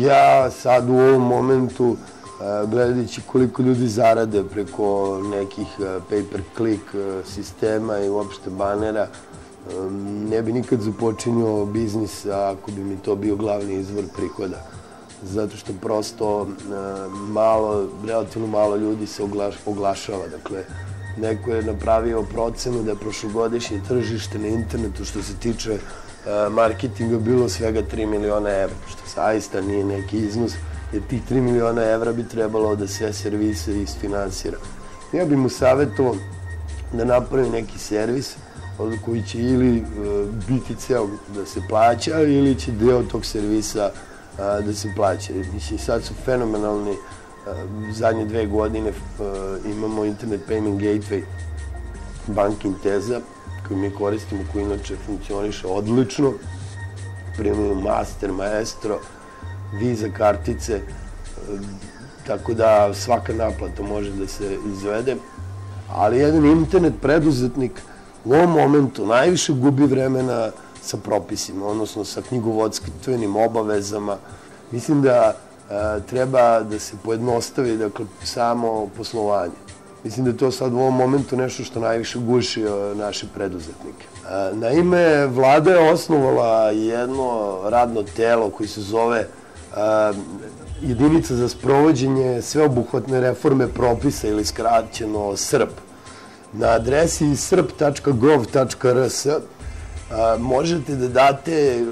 Ja sad u ovom momentu, gledajući koliko ljudi zarade preko nekih pay-per-click sistema i uopšte banera, ne bi nikad započinjao biznis ako bi mi to bio glavni izvor prihoda. Zato što prosto relativno malo ljudi se oglašava. Dakle, neko je napravio procenu da je prošlogodišnje tržište na internetu što se tiče marketinga bilo svega 3 miliona evra, što zaista nije neki iznos, jer tih 3 miliona evra bi trebalo da sve servise isfinansira. Ja bih mu savjetovao da napravi neki servis koji će ili biti ceo da se plaća ili će deo tog servisa da se plaća. Mislim, sad su fenomenalni, zadnje 2 godine imamo Internet Payment Gateway banke Inteza, koju mi koristimo, koji inače funkcioniše odlično. Primaju Master, Maestro, Visa kartice, tako da svaka naplata može da se izvede. Ali jedan internet preduzetnik u ovom momentu najviše gubi vremena sa propisima, odnosno sa knjigovodstvenim obavezama. Mislim da treba da se pojednostavi samo poslovanje. Mislim da je to sad u ovom momentu nešto što najviše guši naše preduzetnike. Naime, vlada je osnovala jedno radno telo koji se zove Jedinica za sprovođenje sveobuhvatne reforme propisa ili skraćeno SRP. Na adresi srp.gov.rs možete da date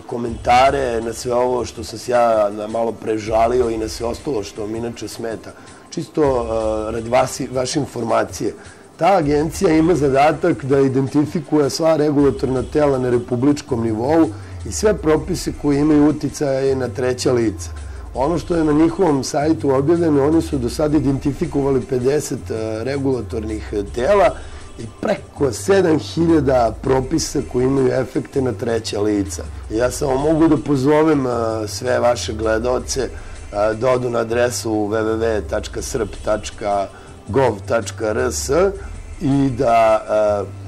komentare na sve ovo što sam se ja malo prežalio i na sve ostalo što vam inače smeta. Čisto radi vaše informacije. Ta agencija ima zadatak da identifikuje sva regulatorna tela na republičkom nivou i sve propise koji imaju uticaje na treća lica. Ono što je na njihovom sajtu objavljeno, oni su do sada identifikovali 50 regulatornih tela i preko 7000 propisa koji imaju efekte na treća lica. Ja samo mogu da pozovem sve vaše gledaoce da odu na adresu www.srp.gov.rs i da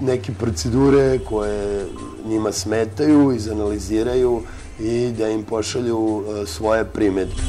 neke procedure koje njima smetaju izanaliziraju i da im pošalju svoje primedbe.